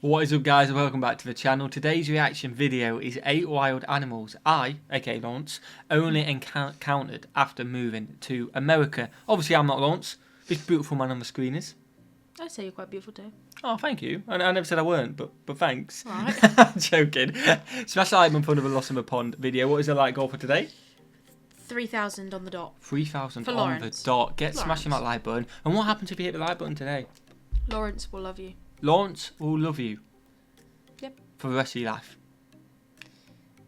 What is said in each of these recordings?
What is up, guys, and welcome back to the channel. Today's reaction video is 8 wild animals I, aka Lawrence, only encountered after moving to America. Obviously I'm not Lawrence, this beautiful man on the screen is. I'd say you're quite beautiful too. Oh, thank you. I never said I weren't, but thanks. Right. I'm joking. Smash the like button for the Lost in the Pond video. What is the like goal for today? 3,000 on the dot. 3,000 on Lawrence. the dot. Get Lawrence. smashing that like button. And what happens if you hit the like button today? Lawrence will love you. Lawrence will love you. Yep. For the rest of your life.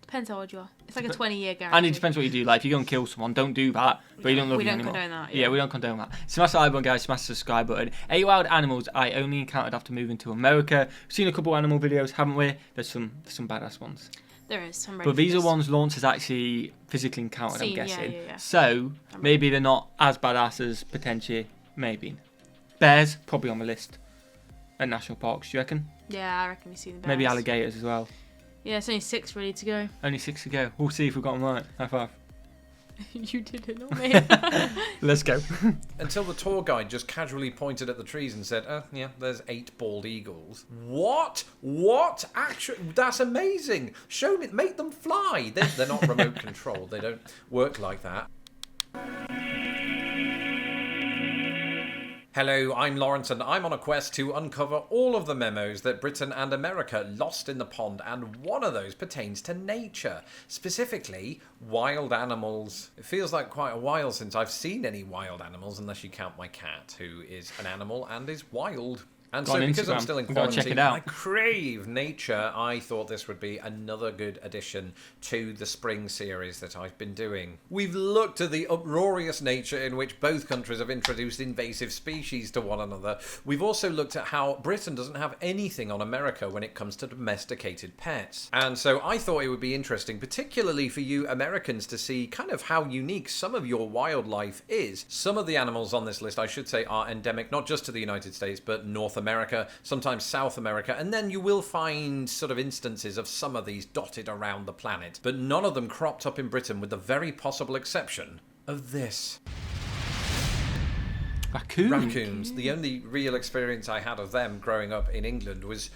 Depends how old you are. It's like a 20-year guarantee. And it depends what you do. Like, if you're going to kill someone, don't do that. But you don't love you anymore. We don't condone that. Yeah, we don't condone that. Smash the like button, guys. Smash the subscribe button. 8 wild animals I only encountered after moving to America. We've seen a couple animal videos, haven't we? There's some badass ones. There is. I'm ready But for these are this. ones Lawrence has actually physically encountered, I'm Seen, guessing. yeah. So, maybe they're not as badass as potentially maybe. Bears, probably on the list. At national parks, do you reckon? Yeah, I reckon we've seen the bears. Maybe alligators as well. Yeah, it's only 6 ready to go. Only 6 to go. We'll see if we've got them right. High five. You did it, not me. Let's go. Until the tour guide just casually pointed at the trees and said, oh, yeah, there's 8 bald eagles. What? What? Actually, that's amazing. Show me, make them fly. They're not remote controlled. They don't work like that. Hello, I'm Lawrence, and I'm on a quest to uncover all of the memos that Britain and America lost in the pond, and one of those pertains to nature, specifically wild animals. It feels like quite a while since I've seen any wild animals, unless you count my cat, who is an animal and is wild. And Go so on because I'm Instagram. still in We've gotta check quarantine, it out. I crave nature. I thought this would be another good addition to the spring series that I've been doing. We've looked at the uproarious nature in which both countries have introduced invasive species to one another. We've also looked at how Britain doesn't have anything on America when it comes to domesticated pets. And so I thought it would be interesting, particularly for you Americans, to see kind of how unique some of your wildlife is. Some of the animals on this list, I should say, are endemic not just to the United States, but North America, sometimes South America, and then you will find sort of instances of some of these dotted around the planet, but none of them cropped up in Britain, with the very possible exception of this. Raccoons. The only real experience I had of them growing up in England was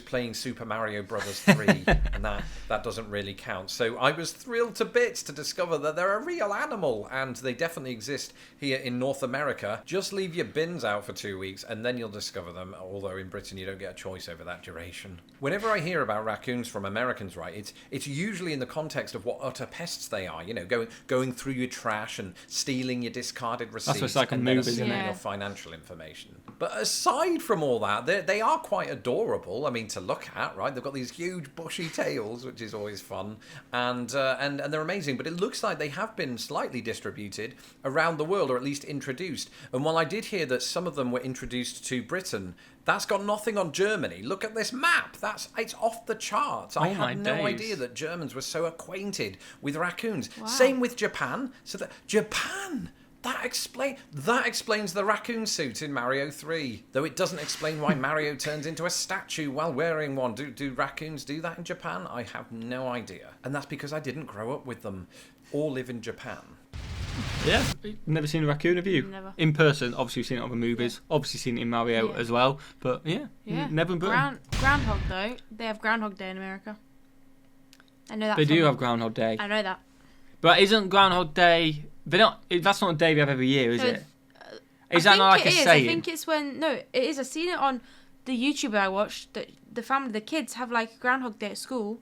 playing Super Mario Brothers 3, and that doesn't really count. So I was thrilled to bits to discover that they're a real animal, and they definitely exist here in North America. Just leave your bins out for 2 weeks, and then you'll discover them, although in Britain you don't get a choice over that duration. Whenever I hear about raccoons from Americans, right, it's usually in the context of what utter pests they are, you know, going through your trash and stealing your discarded receipts. That's what's like a and then move, isn't assuming it? your financial information. But aside from all that, they are quite adorable. I mean, to look at, right? They've got these huge bushy tails, which is always fun, and they're amazing. But it looks like they have been slightly distributed around the world, or at least introduced. And while I did hear that some of them were introduced to Britain, that's got nothing on Germany. Look at this map. It's off the charts. I had no idea that Germans were so acquainted with raccoons. Wow. Same with Japan. So that Japan. That explains the raccoon suit in Mario 3, though it doesn't explain why Mario turns into a statue while wearing one. Do raccoons do that in Japan? I have no idea. And that's because I didn't grow up with them or live in Japan. Yeah, never seen a raccoon, have you? Never. In person, obviously you've seen it on the movies, obviously seen it in Mario as well, but yeah. Never in Britain. Groundhog, though. They have Groundhog Day in America. I know that. They do have Groundhog Day. I know that. But isn't Groundhog Day... That's not a day we have every year, is it? Is that not like a saying? I think it's when... No, it is. I've seen it on the YouTuber I watched. That the kids have like Groundhog Day at school.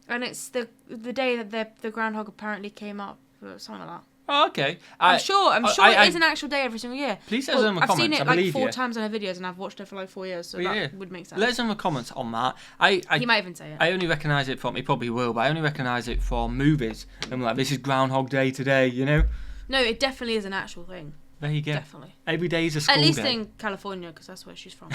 And it's the day that the groundhog apparently came up. Or something like that. Oh, okay. I'm sure it is an actual day every single year. Please let us know in the comments. I've seen it I like 4 you. times on her videos, and I've watched it for like 4 years, so that would make sense. Let us know in the comments on that. He might even say it. I only recognise it from... He probably will, but I only recognise it from movies. I'm like, this is Groundhog Day today, you know? No, it definitely is an actual thing. There you go. Definitely. Every day is a school At least day. in California, because that's where she's from.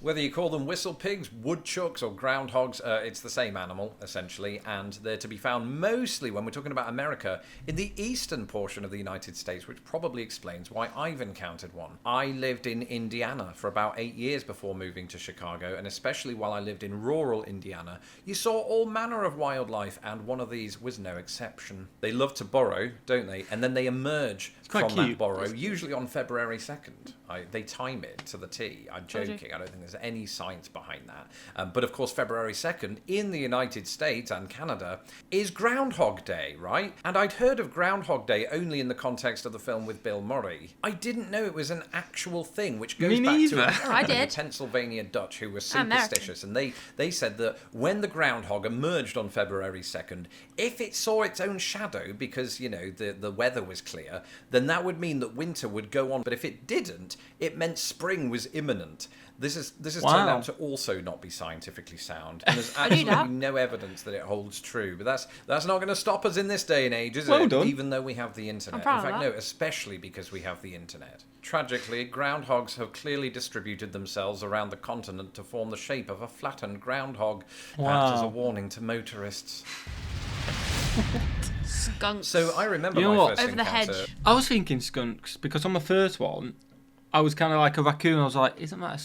Whether you call them whistle pigs, woodchucks, or groundhogs, it's the same animal, essentially, and they're to be found mostly, when we're talking about America, in the eastern portion of the United States, which probably explains why I've encountered one. I lived in Indiana for about 8 years before moving to Chicago, and especially while I lived in rural Indiana, you saw all manner of wildlife, and one of these was no exception. They love to burrow, don't they? And then they emerge from that burrow, usually on February 2nd. They time it to the T. I'm joking. I don't think this there's any science behind that. But of course, February 2nd in the United States and Canada is Groundhog Day, right? And I'd heard of Groundhog Day only in the context of the film with Bill Murray. I didn't know it was an actual thing, which goes back to apparently the Pennsylvania Dutch, who were superstitious, and they said that when the groundhog emerged on February 2nd, if it saw its own shadow, because, you know, the weather was clear, then that would mean that winter would go on. But if it didn't, it meant spring was imminent. This has turned out to also not be scientifically sound, and there's absolutely no evidence that it holds true. But that's not going to stop us in this day and age, is it? Done. Even though we have the internet. In fact, no, especially because we have the internet. Tragically, groundhogs have clearly distributed themselves around the continent to form the shape of a flattened groundhog, perhaps as a warning to motorists. Skunks. So I remember my first over the encounter. hedge. I was thinking skunks because on the first one, I was kind of like a raccoon. I was like, isn't that a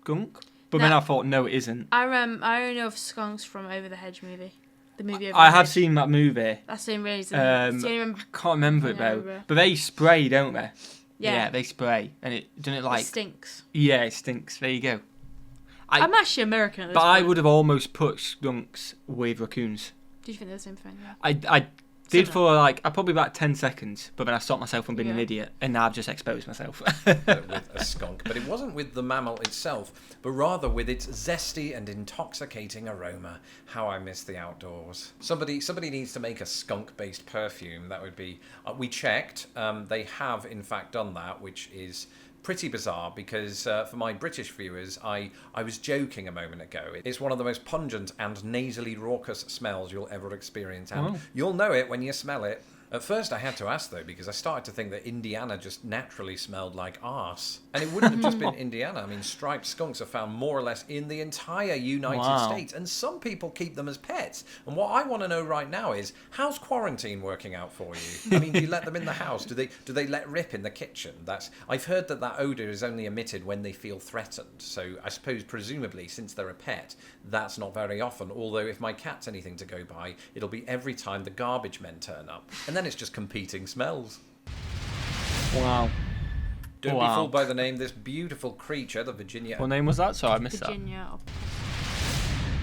skunk? But then I thought, no, it isn't. I only know of skunks from Over the Hedge movie. The movie Over I the have Hedge. seen that movie. That's the only reason. I can't remember it though. But they spray, don't they? Yeah, they spray, and it stinks. Yeah, it stinks. There you go. I'm actually American at this point. I would have almost put skunks with raccoons. Did you think they're the same thing? Yeah. I did for probably about 10 seconds, but then I stopped myself from being an idiot, and now I've just exposed myself. With a skunk. But it wasn't with the mammal itself, but rather with its zesty and intoxicating aroma. How I miss the outdoors. Somebody needs to make a skunk-based perfume. That would be... we checked. They have, in fact, done that, which is... pretty bizarre because for my British viewers, I was joking a moment ago. It's one of the most pungent and nasally raucous smells you'll ever experience, and you'll know it when you smell it. At first I had to ask though, because I started to think that Indiana just naturally smelled like arse. And it wouldn't have just been Indiana. I mean, striped skunks are found more or less in the entire United States, and some people keep them as pets. And what I want to know right now is, how's quarantine working out for you? I mean, do you let them in the house? Do they let rip in the kitchen? I've heard that odour is only emitted when they feel threatened. So I suppose, presumably, since they're a pet, that's not very often. Although if my cat's anything to go by, it'll be every time the garbage men turn up. And then it's just competing smells. Wow. Don't be fooled by the name. This beautiful creature, the Virginia... What name was that? Sorry, I missed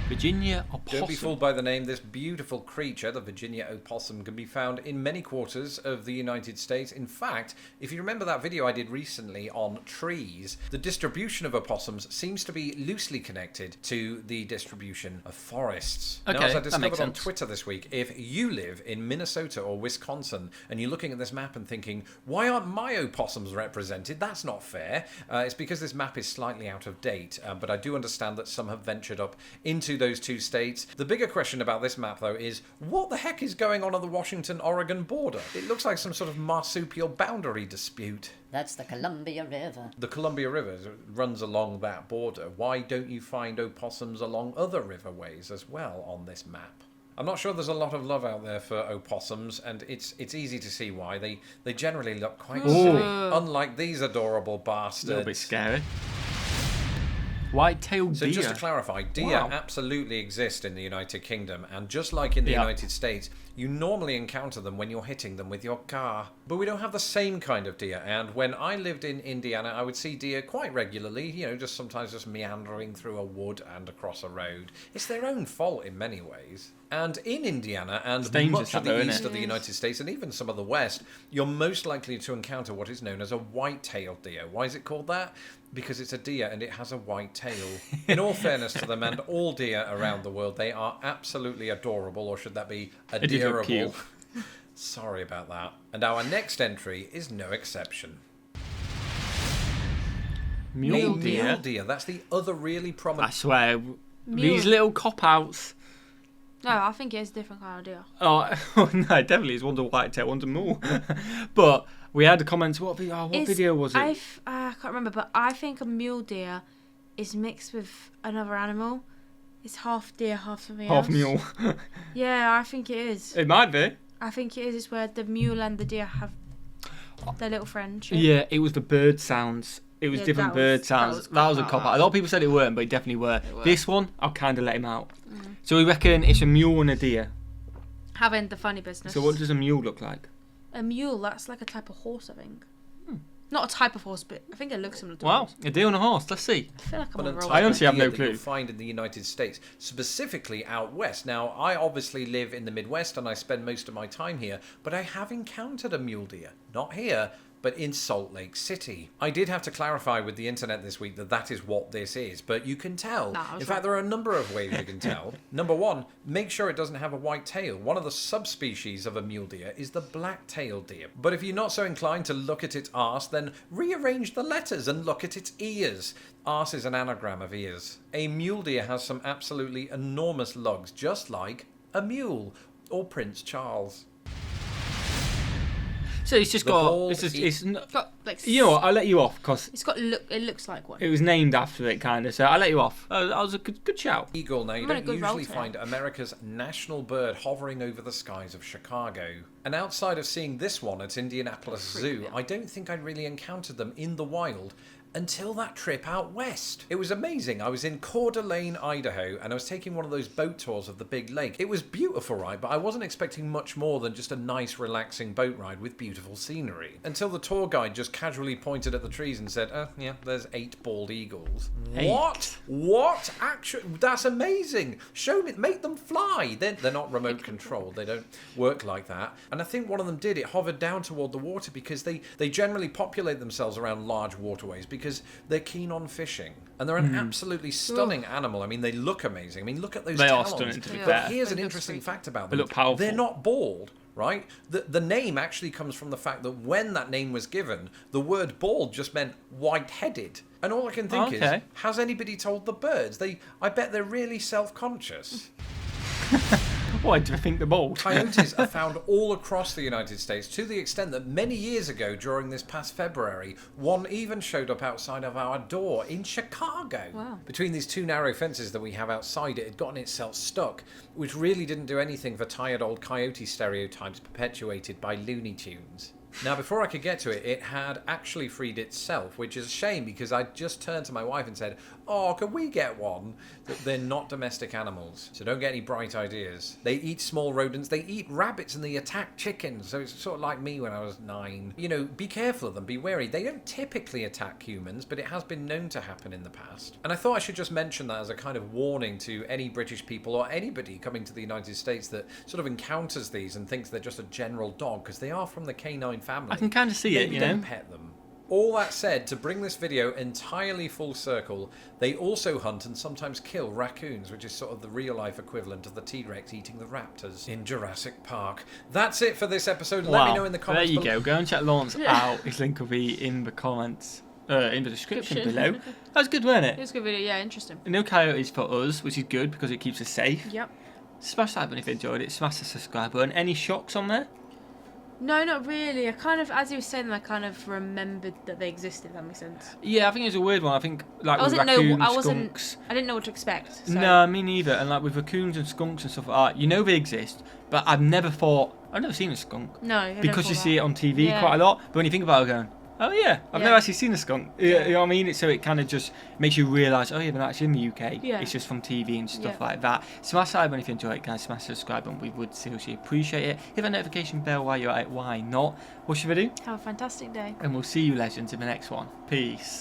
Virginia opossum. Don't be fooled by the name. This beautiful creature, the Virginia opossum, can be found in many quarters of the United States. In fact, if you remember that video I did recently on trees, the distribution of opossums seems to be loosely connected to the distribution of forests. Okay, now, as I discovered on sense. Twitter this week, if you live in Minnesota or Wisconsin and you're looking at this map and thinking, why aren't my opossums represented? That's not fair. It's because this map is slightly out of date, but I do understand that some have ventured up into those two states. The bigger question about this map, though, is what the heck is going on the Washington-Oregon border? It looks like some sort of marsupial boundary dispute. That's the Columbia River. The Columbia River runs along that border. Why don't you find opossums along other riverways as well on this map? I'm not sure there's a lot of love out there for opossums, and it's easy to see why. They generally look quite silly, unlike these adorable bastards. A little bit scary. White-tailed deer. So just to clarify, deer absolutely exist in the United Kingdom, and just like in the United States, you normally encounter them when you're hitting them with your car. But we don't have the same kind of deer, and when I lived in Indiana, I would see deer quite regularly, just sometimes just meandering through a wood and across a road. It's their own fault in many ways. And in Indiana and much of the east of the United States, and even some of the west, you're most likely to encounter what is known as a white-tailed deer. Why is it called that? Because it's a deer and it has a white tail. In all fairness to them and all deer around the world, they are absolutely adorable, or should that be adorable? Sorry about that. And our next entry is no exception. Mule deer. Mule deer. That's the other really prominent... I swear, these little cop-outs... No, I think it's a different kind of deer. Oh, no, definitely. It's one's a white-tail, one's a mule. But we had a comment. What video was it? I can't remember, but I think a mule deer is mixed with another animal. It's half deer, half something else. Half mule. Yeah, I think it is. It might be. I think it is. It's where the mule and the deer have their little friendship. Yeah, it was the bird sounds. It was different bird sounds. That was a cop-out. A lot of people said it weren't, but it definitely were. This one, I'll kind of let him out. So we reckon it's a mule and a deer. Having the funny business. So what does a mule look like? A mule, that's like a type of horse, I think. Not a type of horse, but I think it looks similar to a Wow, horse. a deer on a horse. Let's see. I feel like I'm But on a roll. I honestly have no deer that clue. you'll find in the United States, specifically out west. Now, I obviously live in the Midwest and I spend most of my time here, but I have encountered a mule deer. Not here, but in Salt Lake City. I did have to clarify with the internet this week that that is what this is, but you can tell. Nah, I was in fact, there are a number of ways you can tell. Number one, make sure it doesn't have a white tail. One of the subspecies of a mule deer is the black-tailed deer. But if you're not so inclined to look at its arse, then rearrange the letters and look at its ears. Arse is an anagram of ears. A mule deer has some absolutely enormous lugs, just like a mule or Prince Charles. So it's just The got. ball It's It's got like. you know what? I'll let you off because It's got look. It looks like one. it was named after it, kind of. So I'll let you off. That was a good shout. Eagle. Now, you I'm on a don't good roll usually today. find America's national bird hovering over the skies of Chicago. And outside of seeing this one at Indianapolis Zoo, I don't think I'd really encountered them in the wild until that trip out west. It was amazing. I was in Coeur d'Alene, Idaho, and I was taking one of those boat tours of the big lake. It was beautiful, right? But I wasn't expecting much more than just a nice, relaxing boat ride with beautiful scenery. Until the tour guide just casually pointed at the trees and said, "Oh, yeah, there's 8 bald eagles." 8? What? Actually, that's amazing. Show me, make them fly. They're not remote controlled. They don't work like that. And I think one of them did. It hovered down toward the water because they generally populate themselves around large waterways because they're keen on fishing. And they're an absolutely stunning animal. I mean, they look amazing. I mean, look at those They are talons. stunning, to be They fair. But here's They an look interesting sweet. fact about They them. look powerful. They're not bald. Right? The name actually comes from the fact that when that name was given, the word bald just meant white-headed. And all I can think is, Okay. has anybody told the birds? I bet they're really self-conscious. Why do I think they're bald? Coyotes are found all across the United States, to the extent that many years ago, during this past February, one even showed up outside of our door in Chicago. Wow. Between these 2 narrow fences that we have outside, it had gotten itself stuck, which really didn't do anything for tired old coyote stereotypes perpetuated by Looney Tunes. Now, before I could get to it, it had actually freed itself, which is a shame because I just turned to my wife and said, "Oh, can we get one?" They're not domestic animals, so don't get any bright ideas. They eat small rodents, they eat rabbits, and they attack chickens, so it's sort of like me when I was 9. You know, be careful of them, be wary. They don't typically attack humans, but it has been known to happen in the past. And I thought I should just mention that as a kind of warning to any British people or anybody coming to the United States that sort of encounters these and thinks they're just a general dog, because they are from the canine family. I can kind of see it, Maybe you don't know. pet them. All that said, to bring this video entirely full circle, they also hunt and sometimes kill raccoons, which is sort of the real-life equivalent of the T-Rex eating the raptors in Jurassic Park. That's it for this episode. Let me know in the comments There you below. go. Go and check Lawrence out. His link will be in the comments, in the description below. That was good, wasn't It it? was a good video. Yeah, interesting. No coyotes for us, which is good because it keeps us safe. Yep. Smash that button if you enjoyed it. Smash the subscribe button. Any shocks on there? No, not really. I kind of, as you were saying, I kind of remembered that they existed. If that makes sense. Yeah, I think it was a weird one. I think like I with wasn't raccoons, I wasn't. skunks. I didn't know what to expect. So. No, me neither. And like with raccoons and skunks and stuff like that, you know they exist, but I've never seen a skunk No. I don't because call you that. see it on TV Yeah. quite a lot. But when you think about it, going, oh yeah, I've Yeah. never actually seen a skunk. Yeah. You know what I mean? So it kind of just makes you realise, oh yeah, they're not actually in the UK. Yeah. It's just from TV and stuff Yeah. like that. Smash that button if you enjoy it, guys. Smash the subscribe button. We would seriously appreciate it. Hit that notification bell while you're at it. Why not? What should we do? Have a fantastic day. And we'll see you legends in the next one. Peace.